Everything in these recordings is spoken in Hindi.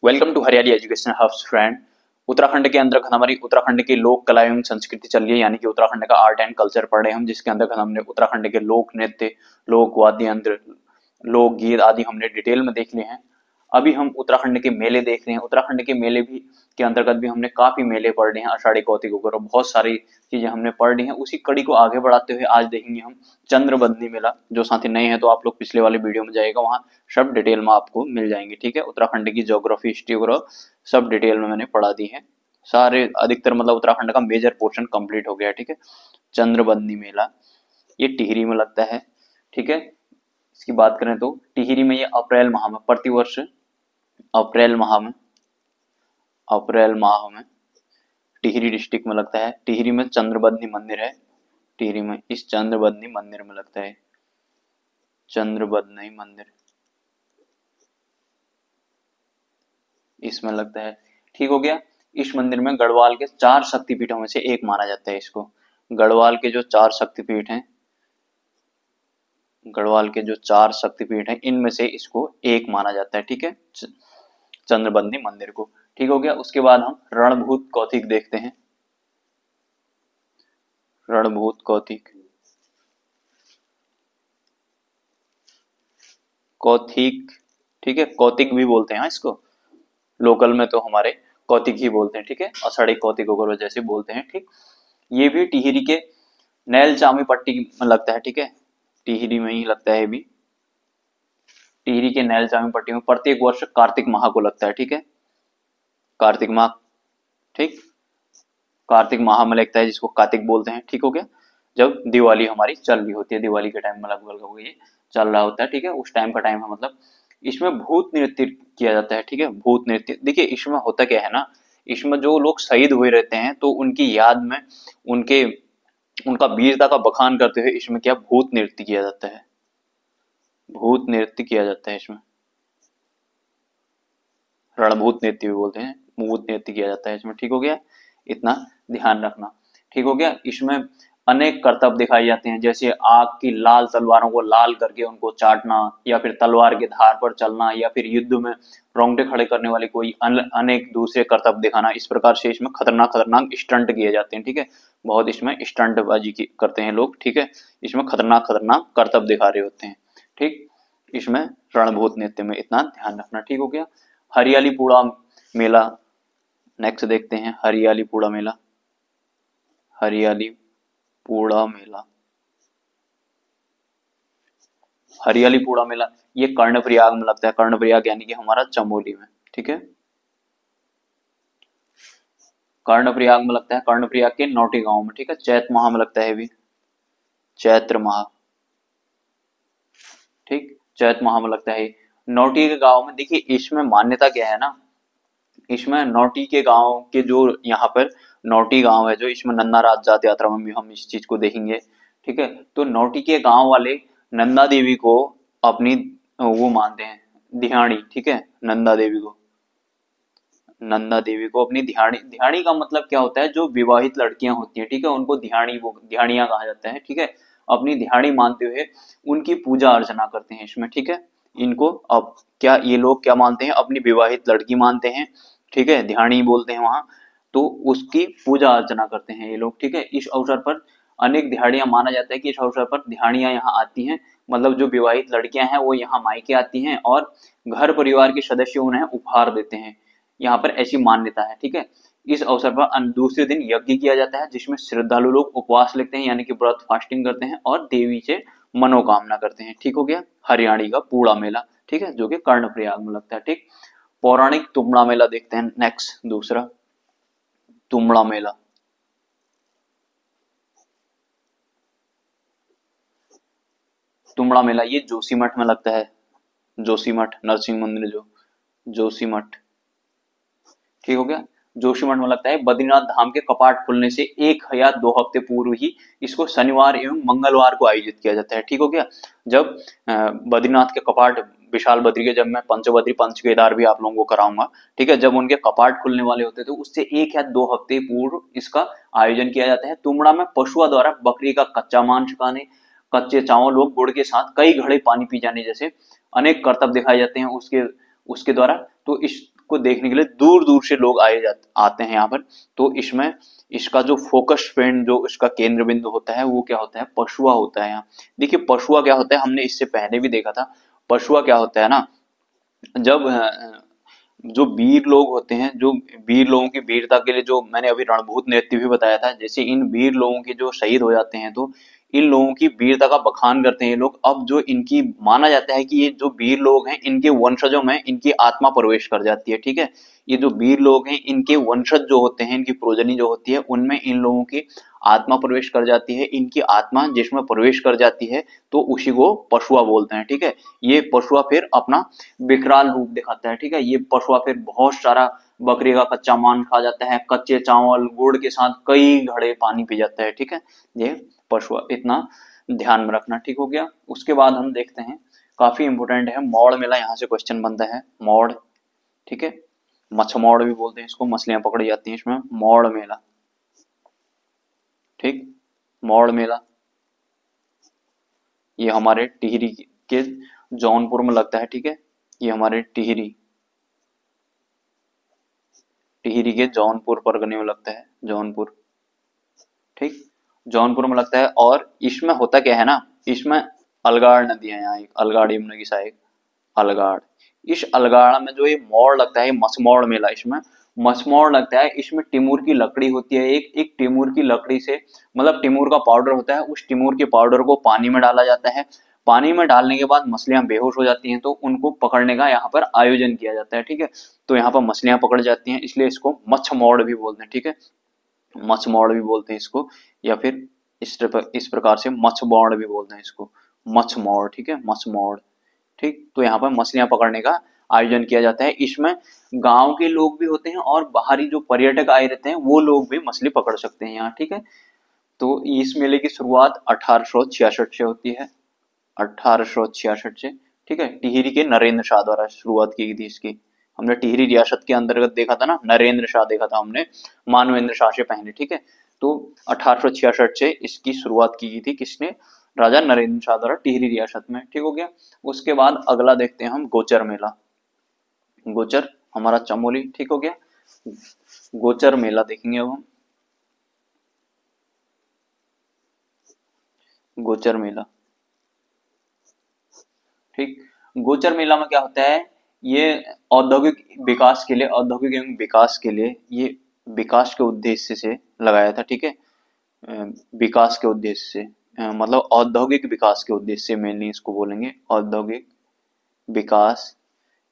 वेलकम टू हरियाली एजुकेशन हब्स फ्रेंड। उत्तराखंड के अंतर्गत हमारी उत्तराखंड की लोक कला एवं संस्कृति चल रही है, यानी कि उत्तराखंड का आर्ट एंड कल्चर पढ़ रहे हैं हम, जिसके अंतर्गत हमने उत्तराखंड के लोक नृत्य, लोक वाद्य यंत्र, लोक गीत आदि हमने डिटेल में देख लिए हैं। अभी हम उत्तराखंड के मेले देख रहे हैं। उत्तराखंड के मेले भी के अंतर्गत भी हमने काफी मेले पढ़ रहे हैं, आषाढ़ी कौतिक वगैरह बहुत सारी चीजें हमने पढ़ ली हैं। उसी कड़ी को आगे बढ़ाते हुए आज देखेंगे हम चंद्रबंदनी मेला। जो साथी नए हैं तो आप लोग पिछले वाले वीडियो में जाएगा, वहां सब डिटेल में आपको मिल जाएंगे। ठीक है, उत्तराखंड की ज्योग्राफी, हिस्ट्री वगैरह सब डिटेल में मैंने पढ़ा दी है। सारे अधिकतर मतलब उत्तराखंड का मेजर पोर्शन कंप्लीट हो गया है। ठीक है, चंद्रबंदनी मेला ये टिहरी में लगता है। ठीक है, इसकी बात करें तो टिहरी में ये अप्रैल माह में प्रतिवर्ष अप्रैल माह में टिहरी डिस्ट्रिक्ट में लगता है। टिहरी में चंद्रबंदनी मंदिर है। टिहरी में इस चंद्रबंदनी मंदिर में लगता है, चंद्रबंदनी मंदिर इसमें लगता है। ठीक हो गया। इस मंदिर में गढ़वाल के 4 शक्तिपीठों में से एक माना जाता है इसको। गढ़वाल के जो 4 शक्तिपीठ हैं, गढ़वाल के जो 4 शक्तिपीठ हैं, इनमें से इसको एक माना जाता है। ठीक है, चंद्रबंदनी मंदिर को। ठीक हो गया। उसके बाद हम रणभूत कौतिक देखते हैं। रणभूत कौतिक, कौतिक, ठीक है, कौतिक भी बोलते हैं इसको। लोकल में तो हमारे कौतिक ही बोलते हैं। ठीक है, अषाढ़ी कौतिक वगैरह जैसे बोलते हैं। ठीक, ये भी टिहरी के नैल चामी पट्टी में लगता है। ठीक है, टिहरी में ही लगता है। भी टिहरी के नैल चामी पट्टी में प्रत्येक वर्ष कार्तिक माह को लगता है। ठीक है, कार्तिक माह, ठीक, कार्तिक माह में लगता है, जिसको कार्तिक बोलते हैं। ठीक हो गया। जब दिवाली हमारी चल रही होती है, दिवाली के टाइम में लगभग ये चल रहा होता है। ठीक है, उस टाइम का टाइम है। मतलब इसमें भूत नृत्य किया जाता है। ठीक है, भूत नृत्य। देखिए इसमें होता क्या है ना, इसमें जो लोग शहीद हुए रहते हैं तो उनकी याद में उनके उनका वीरता का बखान करते हुए इसमें क्या भूत नृत्य किया जाता है। भूत नृत्य किया जाता है इसमें, रणभूत नृत्य भी बोलते हैं, भूत नृत्य किया जाता है इसमें। ठीक हो गया, इतना ध्यान रखना। ठीक हो गया। इसमें अनेक करतब दिखाई जाते हैं, जैसे आग की लाल तलवारों को लाल करके उनको चाटना, या फिर तलवार के धार पर चलना, या फिर युद्ध में रोंगटे खड़े करने वाले कोई अनेक दूसरे करतब दिखाना। इस प्रकार से इसमें खतरनाक खतरनाक स्टंट किए जाते हैं। ठीक है, बहुत इसमें स्टंटबाजी करते हैं लोग। ठीक है, इसमें खतरनाक खतरनाक करतब दिखा रहे होते हैं। ठीक, इसमें रणभूत नृत्य में इतना ध्यान रखना। ठीक हो गया। हरियाली पूड़ा मेला नेक्स्ट देखते हैं। हरियाली पूड़ा मेला, हरियाली पूड़ा मेला, हरियाली पूड़ा मेला ये कर्णप्रयाग में लगता है। कर्णप्रयाग यानी कि हमारा चमोली में। ठीक है, कर्णप्रयाग में लगता है, कर्णप्रयाग के नौटी गांव में। ठीक है, चैत्र माह में लगता है भी, चैत्र माह। ठीक, चैत्र माह में लगता है नौटी के गांव में। देखिए इसमें मान्यता क्या है ना, इसमें नौटी के गांव के जो यहाँ पर नौटी गांव है, जो इसमें नन्दा राज जात यात्रा में भी हम इस चीज को देखेंगे। ठीक है, तो नौटी के गांव वाले नंदा देवी को अपनी वो मानते हैं धियाणी। ठीक है, नंदा देवी को, नंदा देवी को अपनी धियाणी, धियाणी का मतलब क्या होता है, जो विवाहित लड़कियां होती हैं। ठीक है, उनको धियाणी, वो धियाणियां कहा जाता है। ठीक है, अपनी धियाणी मानते हुए उनकी पूजा अर्चना करते हैं इसमें। ठीक है, इनको अब क्या ये लोग क्या मानते हैं, अपनी विवाहित लड़की मानते हैं। ठीक है, धियाणी बोलते हैं वहां, तो उसकी पूजा अर्चना करते हैं ये लोग। ठीक है, इस अवसर पर अनेक दिहाड़ियां माना जाता है कि इस अवसर पर दिहाड़ियां यहाँ आती हैं, मतलब जो विवाहित लड़कियां हैं वो यहाँ मायके आती हैं और घर परिवार के सदस्य उन्हें उपहार देते हैं। यहाँ पर ऐसी मान्यता है। ठीक है, इस अवसर पर दूसरे दिन यज्ञ किया जाता है, जिसमें श्रद्धालु लोग उपवास लेते हैं, यानी कि व्रत फास्टिंग करते हैं और देवी से मनोकामना करते हैं। ठीक हो गया, हरियाणी का पूड़ा मेला। ठीक है, जो कि कर्णप्रयाग में लगता है। ठीक, पौराणिक तुमड़ा मेला देखते हैं नेक्स्ट, दूसरा तुमड़ा मेला। तुमड़ा मेला ये जोशीमठ में लगता है, जोशीमठ नरसिंह मंदिर जो जोशीमठ। ठीक हो गया, जोशीमठ में लगता है। बद्रीनाथ धाम के कपाट खुलने से 1 या 2 हफ्ते पूर्व ही इसको शनिवार एवं मंगलवार को आयोजित किया जाता है। ठीक हो गया, जब बद्रीनाथ के कपाट, विशाल बद्री के, जब मैं पंचबद्री पंच केदार भी आप लोगों को कराऊंगा। ठीक है, जब उनके कपाट खुलने वाले होते तो उससे 1 या 2 हफ्ते पूर्व इसका आयोजन किया जाता है। तुमड़ा में पशुओं द्वारा बकरी का कच्चा मांस खाने, कच्चे चावल व गुड़ के साथ कई घड़े पानी पी जाने जैसे अनेक करतब दिखाए जाते हैं उसके उसके द्वारा। तो इसको इसको देखने के लिए दूर दूर से लोग आते हैं यहाँ पर। तो इसमें इसका जो फोकस पॉइंट, जो इसका केंद्र बिंदु होता है वो क्या होता है, पशुआ होता है। यहाँ देखिए पशुआ क्या होता है, हमने इससे पहले भी देखा था। पशुआ क्या होता है ना, जब जो वीर लोग होते हैं, जो वीर लोगों की वीरता के लिए, जो मैंने अभी रणभूत नृत्य भी बताया था, जैसे इन वीर लोगों के जो शहीद हो जाते हैं तो इन लोगों की वीरता का बखान करते हैं ये लोग। अब जो इनकी माना जाता है कि ये जो वीर लोग हैं इनके वंशजों में इनकी आत्मा प्रवेश कर जाती है, ठीक है। ये जो वीर लोग हैं इनके वंशज जो होते हैं, इनकी प्रोजनी जो होती है, उनमें इन लोगों की आत्मा प्रवेश कर जाती है। इनकी आत्मा जिसमें प्रवेश कर जाती है तो उसी को पशुआ बोलते हैं, ठीक है। ये पशुआ फिर अपना विकराल रूप दिखाता है, ठीक है। ये पशुआ फिर बहुत सारा बकरी का कच्चा मांस खा जाता है, कच्चे चावल गुड़ के साथ कई घड़े पानी पी जाता है, ठीक है। ये पशुआ, इतना ध्यान में रखना, ठीक हो गया। उसके बाद हम देखते हैं, काफी इंपोर्टेंट है मौड़ मेला, यहाँ से क्वेश्चन बनता है मौड़, ठीक है। मछमौड़ भी बोलते हैं इसको, मछलियां पकड़ी जाती हैं इसमें, मौड़ मेला, ठीक। मौड़ मेला ये हमारे टिहरी के जौनपुर में लगता है, ठीक है। ये हमारे टिहरी के जौनपुर परगने में लगता है, जौनपुर, ठीक। जौनपुर में लगता है। और इसमें होता क्या है ना, इसमें अलगाड़ नदी है, यहाँ एक अलगाड़ यमुना की सहायक अलगाड़। इस अलगाड़ में जो ये मोड़ लगता है, मसमौड़ मेला, इसमें मसमौड़ लगता है। इसमें टिमूर की लकड़ी होती है, एक टिमूर की लकड़ी से, मतलब टिमूर का पाउडर होता है, उस टिमूर के पाउडर को पानी में डाला जाता है। पानी में डालने के बाद मछलियां बेहोश हो जाती हैं तो उनको पकड़ने का यहाँ पर आयोजन किया जाता है, ठीक है। तो यहाँ पर मछलियां पकड़ जाती हैं, इसलिए इसको मच्छमौड़ भी बोलते हैं, ठीक है। मच्छमौड़ भी बोलते हैं इसको, या फिर इस प्रकार से मच्छमौड़ भी बोलते हैं इसको, मच्छमौड़, ठीक है, मच्छमौड़, ठीक। तो यहाँ पर मछलियां पकड़ने का आयोजन किया जाता है। इसमें गांव के लोग भी होते हैं और बाहरी जो पर्यटक आए रहते हैं वो लोग भी मछली पकड़ सकते हैं यहाँ, ठीक है। तो इस मेले की शुरुआत 1866 से होती है, 1866 से, ठीक है। टिहरी के नरेंद्र शाह द्वारा शुरुआत की गई थी इसकी। हमने टिहरी रियासत के अंतर्गत देखा था ना, नरेंद्र शाह देखा था हमने, मानवेंद्र शाह से पहले, ठीक है। तो 1866 से इसकी शुरुआत की गई थी, किसने, राजा नरेंद्र शाह द्वारा, टिहरी रियासत में, ठीक हो गया। उसके बाद अगला देखते हैं हम गोचर मेला। गोचर हमारा चमोली, ठीक हो गया। गोचर मेला देखेंगे अब हम, गोचर मेला, ठीक। गोचर मेला में क्या होता है, ये औद्योगिक विकास के लिए, औद्योगिक एवं विकास के लिए, ये विकास के उद्देश्य से लगाया था, ठीक है। विकास के उद्देश्य से, मतलब औद्योगिक विकास के उद्देश्य से मेनली इसको बोलेंगे, औद्योगिक विकास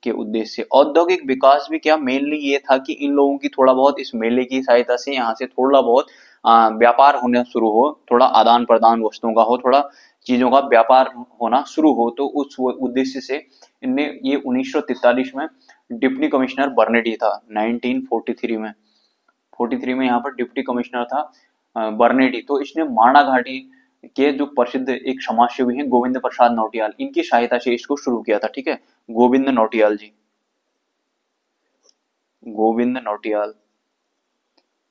के उद्देश्य से। औद्योगिक विकास भी क्या, मेनली ये था कि इन लोगों की थोड़ा बहुत इस मेले की सहायता से यहाँ से थोड़ा बहुत व्यापार होना शुरू हो, थोड़ा आदान प्रदान वस्तुओं का हो, थोड़ा चीजों का व्यापार होना शुरू हो। तो उस उद्देश्य से इनने ये 1943 में डिप्टी कमिश्नर बर्नेडी था, 1943 में, 43 में यहाँ पर डिप्टी कमिश्नर था बर्नेडी। तो इसने माणा घाटी के जो प्रसिद्ध एक समाजसेवी हैं गोविंद प्रसाद नौटियाल, इनकी सहायता से इसको शुरू किया था, ठीक है। गोविंद नौटियाल जी, गोविंद नौटियाल,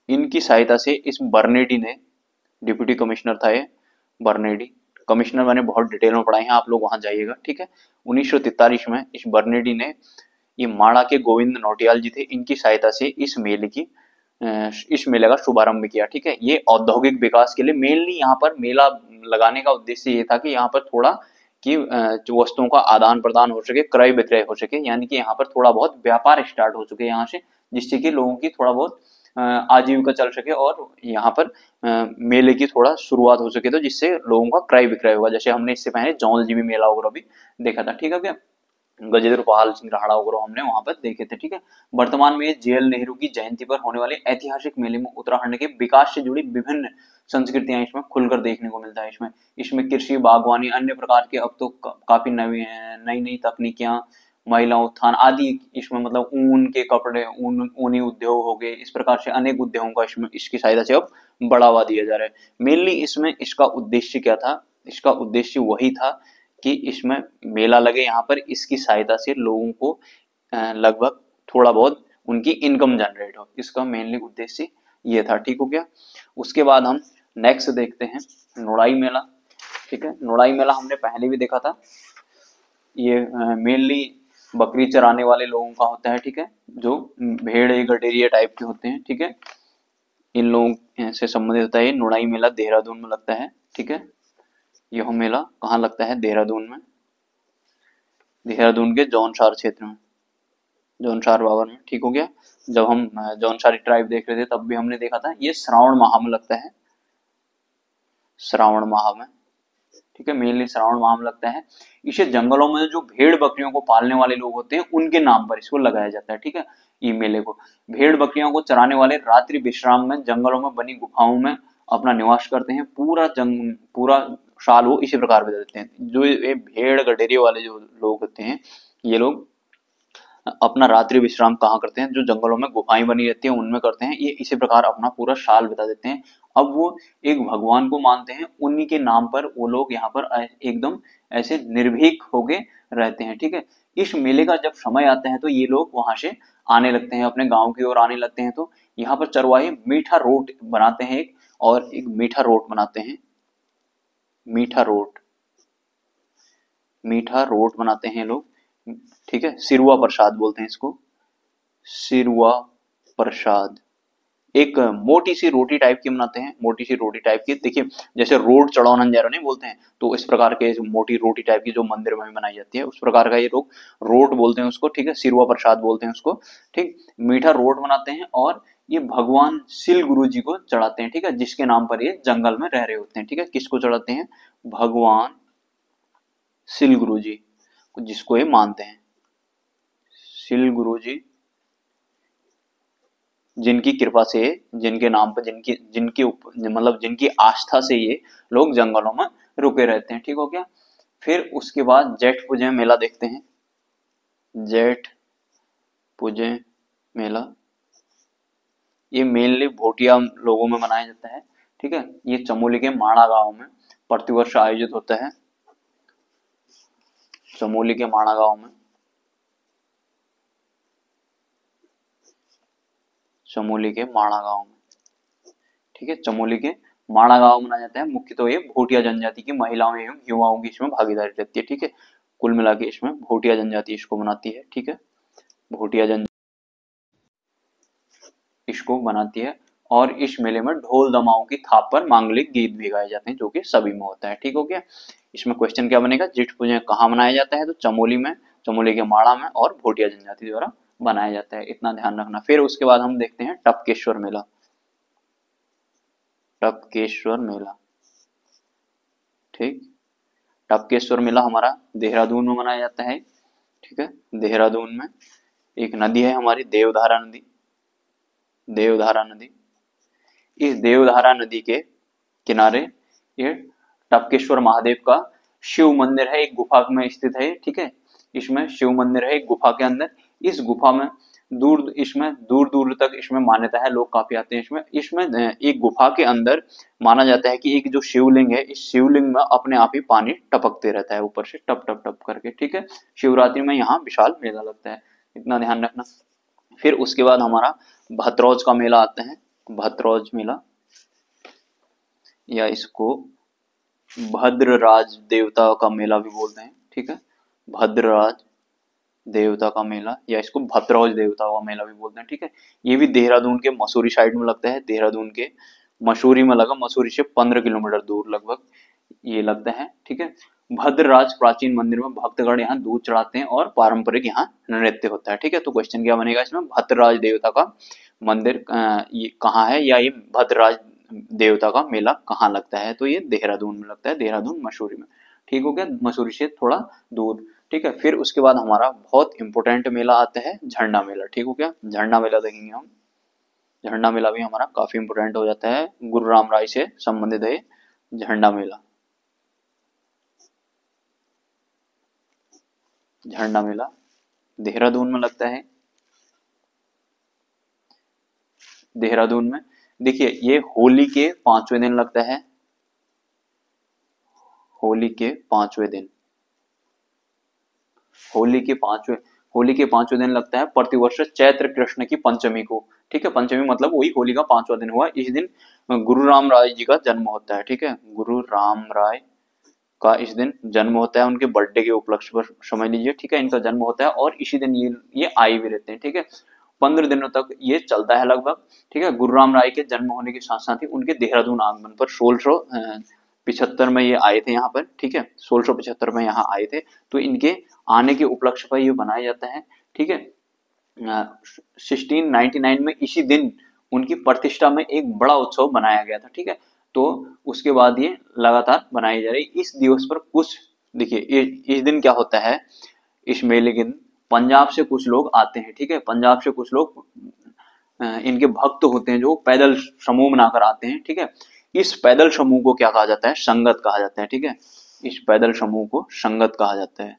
इनकी सहायता से इस बर्नेडी ने, डिप्टी कमिश्नर था ये बर्नेडी, कमिश्नर मैंने बहुत डिटेल में पढ़ाए हैं, आप लोग वहां जाइएगा, ठीक है। 1943 में इस बर्नेडी ने, ये माणा के गोविंद नौटियाल जी थे, इनकी सहायता से इस मेले की, इस मेले का शुभारंभ किया, ठीक है। ये औद्योगिक विकास के लिए मेनली यहाँ पर मेला लगाने का उद्देश्य ये था कि यहाँ पर थोड़ा कि जो वस्तुओं का आदान प्रदान हो सके, क्रय विक्रय हो सके, यानी कि यहाँ पर थोड़ा बहुत व्यापार स्टार्ट हो सके यहाँ से, जिससे कि लोगों की थोड़ा बहुत आजीविका चल सके और यहाँ पर मेले की थोड़ा शुरुआत हो सके, तो जिससे लोगों का क्रय विक्रय होगा। जैसे हमने इससे पहले जौल जी भी मेला वगैरह भी देखा था, ठीक है क्या, गजेंद्र पाल सिंह राणा वगैरह हमने वहां पर देखे थे, ठीक है। वर्तमान में जेएल नेहरू की जयंती पर होने वाले ऐतिहासिक मेले में उत्तराखंड के विकास से जुड़ी विभिन्न संस्कृतियां इसमें खुलकर देखने को मिलता है। इसमें इसमें कृषि, बागवानी, अन्य प्रकार के, अब तो काफी नई नई तकनीकियां, महिला उत्थान आदि इसमें, मतलब ऊन के कपड़े, ऊनी उद्योग हो गए, इस प्रकार से अनेक उद्योगों का इसमें इसकी सहायता से अब बढ़ावा दिया जा रहा है। मेनली इसमें इसका उद्देश्य क्या था, इसका उद्देश्य वही था कि इसमें मेला लगे, यहाँ पर इसकी सहायता से लोगों को लगभग थोड़ा बहुत उनकी इनकम जनरेट हो, इसका मेनली उद्देश्य ये था, ठीक हो गया। उसके बाद हम नेक्स्ट देखते हैं नोड़ाई मेला, ठीक है। नोड़ाई मेला हमने पहले भी देखा था, ये मेनली बकरी चराने वाले लोगों का होता है, ठीक है, जो भेड़ गडेरिया टाइप के होते हैं, ठीक है, इन लोगों से संबंधित होता है। ये नुड़ाई मेला देहरादून में लगता है, ठीक है, यह मेला कहाँ लगता है, देहरादून में, देहरादून के जौनसार क्षेत्र में, जौनसार बावर में, ठीक हो गया। जब हम जौनसारी ट्राइब देख रहे थे तब भी हमने देखा था, ये श्रावण माह में लगता है, श्रावण माह में, ठीक है, मेनली श्रावण माह में लगता है। इसे जंगलों में जो भेड़ बकरियों को पालने वाले लोग होते हैं उनके नाम पर इसको लगाया जाता है, ठीक है, ये मेले को। भेड़ बकरियों को चराने वाले रात्रि विश्राम में जंगलों में बनी गुफाओं में अपना निवास करते हैं, पूरा साल वो इसी प्रकार बिता देते हैं। जो ये भेड़ गडेरिए वाले जो लोग होते हैं, ये लोग अपना रात्रि विश्राम कहाँ करते हैं, जो जंगलों में गुफाएं बनी रहती हैं उनमें करते हैं। ये इसी प्रकार अपना पूरा साल बिता देते हैं। अब वो एक भगवान को मानते हैं, उन्हीं के नाम पर वो लोग यहाँ पर एकदम ऐसे निर्भीक होके रहते हैं, ठीक है। इस मेले का जब समय आता है तो ये लोग वहां से आने लगते हैं, अपने गांव की ओर आने लगते हैं। तो यहाँ पर चरवाहे मीठा रोट बनाते हैं और एक मीठा रोट बनाते हैं, मीठा रोट, मीठा रोट बनाते हैं लोग, ठीक है, सिरुआ प्रसाद बोलते हैं इसको, सिरुआ प्रसाद। एक मोटी सी रोटी टाइप की बनाते हैं, मोटी सी रोटी टाइप की, देखिए जैसे रोड चढ़ाओ नंजारो नहीं बोलते हैं, तो इस प्रकार के मोटी रोटी टाइप की जो मंदिर में बनाई जाती है उस प्रकार का ये लोग रोट बोलते हैं उसको, ठीक है, सिरुआ प्रसाद बोलते हैं उसको, ठीक। मीठा रोट बनाते हैं और ये भगवान शिल गुरु जी को चढ़ाते हैं, ठीक है, जिसके नाम पर ये जंगल में रह रहे होते हैं, ठीक है। किसको चढ़ाते हैं, भगवान शिल गुरु जी, जिसको ये मानते हैं, शिल गुरु जी, जिनकी कृपा से, जिनके नाम पर, जिनकी जिनकी मतलब जिनकी आस्था से ये लोग जंगलों में रुके रहते हैं, ठीक हो गया। फिर उसके बाद जेठ पूजे मेला देखते हैं, जेठ पूजे मेला, ये मेनली भोटिया लोगों में मनाया जाता है, ठीक है। ये चमोली के माणा गांव में प्रतिवर्ष आयोजित होता है, चमोली के माणा गांव में, चमोली के माणा गांव में, ठीक है, चमोली के माणा गांव मनाया जाता है। मुख्य तो ये भोटिया जनजाति की महिलाओं एवं युवाओं की इसमें भागीदारी रहती है, ठीक है। कुल मिला के इसमें भोटिया जनजाति इसको बनाती है, ठीक है, भोटिया जनजाति इसको बनाती है। और इस मेले में ढोल दमाओं की थाप पर मांगलिक गीत भी गाए जाते हैं, जो कि सभी में होता है, ठीक हो गया। इसमें क्वेश्चन क्या बनेगा, जेठ पूजन कहाँ मनाया जाता है, तो चमोली में, चमोली के माड़ा में और भोटिया जनजाति द्वारा बनाया जाता है, इतना ध्यान रखना। फिर उसके बाद हम देखते हैं टपकेश्वर मेला, टपकेश्वर मेला, ठीक। टपकेश्वर मेला हमारा देहरादून में मनाया जाता है, ठीक है। देहरादून में एक नदी है हमारी देवधारा नदी, देवधारा नदी। इस देवधारा नदी के किनारे ये टपकेश्वर महादेव का शिव मंदिर है, एक गुफा में स्थित है, ठीक है। इसमें शिव मंदिर है एक गुफा के अंदर। इस गुफा में इसमें दूर दूर तक इसमें मान्यता है, लोग काफी आते हैं इसमें। इसमें एक गुफा के अंदर माना जाता है कि एक जो शिवलिंग है, इस शिवलिंग में अपने आप ही पानी टपकते रहता है ऊपर से, टप टप टप करके, ठीक है। शिवरात्रि में यहाँ विशाल मेला लगता है, इतना ध्यान रखना। फिर उसके बाद हमारा भद्रौज का मेला आता है, भद्रौज मेला, या इसको भद्रराज देवता का मेला भी बोलते हैं, ठीक है, भद्रराज देवता का मेला, या इसको भद्रौज देवता का मेला भी बोलते हैं, ठीक है। ये भी देहरादून के मसूरी साइड में लगता है, देहरादून के मसूरी में लगा, मसूरी से 15 किलोमीटर दूर लगभग ये लगता है, ठीक है। भद्रराज प्राचीन मंदिर में भक्तगण यहाँ दूध चढ़ाते हैं और पारंपरिक यहाँ नृत्य होता है, ठीक है। तो क्वेश्चन क्या बनेगा इसमें, भद्रराज देवता का मंदिर ये कहाँ है, या ये भद्रराज देवता का मेला कहाँ लगता है, तो ये देहरादून में लगता है, देहरादून मसूरी में, ठीक हो गया, मसूरी से थोड़ा दूर, ठीक है। फिर उसके बाद हमारा बहुत इंपॉर्टेंट मेला आता है झंडा मेला, ठीक हो गया, झंडा मेला देखेंगे हम। झंडा मेला भी हमारा काफी इंपॉर्टेंट हो जाता है, गुरु राम राय से संबंधित है झंडा मेला, झंडा मेला देहरादून में लगता है, देहरादून में। देखिए ये होली के 5वें दिन लगता है, होली के 5वें दिन, होली के 5वें दिन लगता है प्रतिवर्ष चैत्र कृष्ण की पंचमी को, ठीक है। पंचमी मतलब वही होली का 5वां दिन हुआ। इस दिन गुरु राम राय जी का जन्म होता है, ठीक है, गुरु राम राय का इस दिन जन्म होता है, उनके बर्थडे के उपलक्ष्य पर समझ लीजिए, ठीक है, इनका जन्म होता है और इसी दिन ये आए भी रहते हैं, ठीक है। 15 दिनों तक ये चलता है लगभग, ठीक है। गुरु राम राय के जन्म होने के साथ साथ ही उनके देहरादून आगमन पर 1675 में ये आए थे यहाँ पर, ठीक है, 1675 में यहाँ आए थे, तो इनके आने के उपलक्ष्य पर ये बनाया जाता है, ठीक है। 1699 में इसी दिन उनकी प्रतिष्ठा में एक बड़ा उत्सव बनाया गया था, ठीक है। तो उसके बाद ये लगातार बनाई जा रही। इस दिवस पर कुछ देखिए, इस दिन क्या होता है, इस मेले के दिन पंजाब से कुछ लोग आते हैं, ठीक है, पंजाब से कुछ लोग इनके भक्त होते हैं जो पैदल समूह बनाकर आते हैं, ठीक है। इस पैदल समूह को क्या कहा जाता है, संगत कहा जाता है, ठीक है। इस पैदल समूह को संगत कहा जाता है।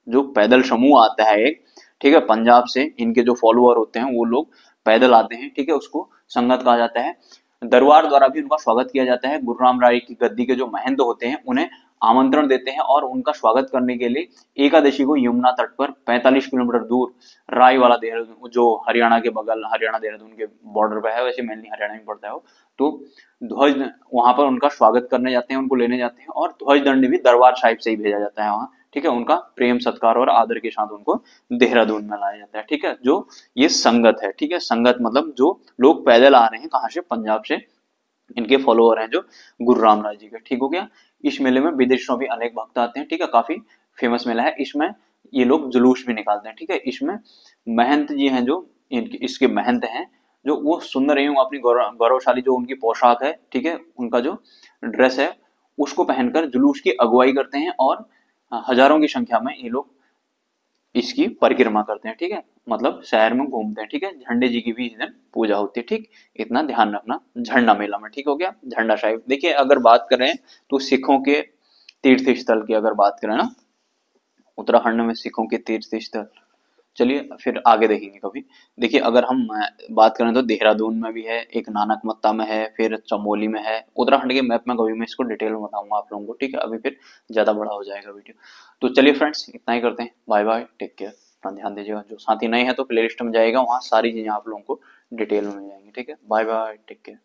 जो पैदल समूह आता है एक, ठीक है, पंजाब से इनके जो फॉलोअर होते हैं वो लोग पैदल आते हैं, ठीक है, उसको संगत कहा जाता है। दरबार द्वारा भी उनका स्वागत किया जाता है। गुरु राम राय की गद्दी के जो महंत होते हैं उन्हें आमंत्रण देते हैं और उनका स्वागत करने के लिए एकादशी को यमुना तट पर 45 किलोमीटर दूर राय वाला देहरादून, जो हरियाणा के बगल, हरियाणा देहरादून के बॉर्डर पे है, वैसे मेनली हरियाणा में पड़ता है वो, तो ध्वज वहां पर उनका स्वागत करने जाते हैं, उनको लेने जाते हैं और ध्वज दंड भी दरबार साहिब से ही भेजा जाता है वहां, ठीक है। उनका प्रेम सत्कार और आदर के साथ उनको देहरादून में लाया जाता है, ठीक है। जो ये संगत है, ठीक है, संगत मतलब जो लोग पैदल आ रहे हैं कहाँ से, पंजाब से, इनके फॉलोअर हैं जो गुरु राम राय जी के, ठीक हो गया। इस मेले में विदेशों भी अनेक भक्त आते हैं, ठीक है, काफी फेमस मेला है। इसमें ये लोग जुलूस भी निकालते हैं, ठीक है। इसमें महंत जी हैं जो इसके महंत हैं, जो वो सुंदर एवं अपनी गौरवशाली जो उनकी पोशाक है, ठीक है, उनका जो ड्रेस है उसको पहनकर जुलूस की अगुवाई करते हैं और हजारों की संख्या में ये लोग इसकी परिक्रमा करते हैं, ठीक है, मतलब शहर में घूमते हैं, ठीक है। झंडे जी की भी इस दिन पूजा होती है, ठीक, इतना ध्यान रखना झंडा मेला में, ठीक हो गया। झंडा साहिब देखिए, अगर बात करें तो सिखों के तीर्थ स्थल की अगर बात करें ना, उत्तराखंड में सिखों के तीर्थ स्थल, चलिए फिर आगे देखेंगे कभी। देखिए, अगर हम बात करें तो देहरादून में भी है, एक नानकमत्ता में है, फिर चमोली में है। उत्तराखंड के मैप में कभी मैं इसको डिटेल में बताऊंगा आप लोगों को, ठीक है। अभी फिर ज्यादा बड़ा हो जाएगा वीडियो, तो चलिए फ्रेंड्स इतना ही करते हैं। बाय बाय, टेक केयर, अपना ध्यान दीजिएगा। जो साथी नए हैं तो प्ले लिस्ट में जाएगा, वहाँ सारी चीजें आप लोगों को डिटेल में मिल जाएंगी, ठीक है। Bye bye, take care.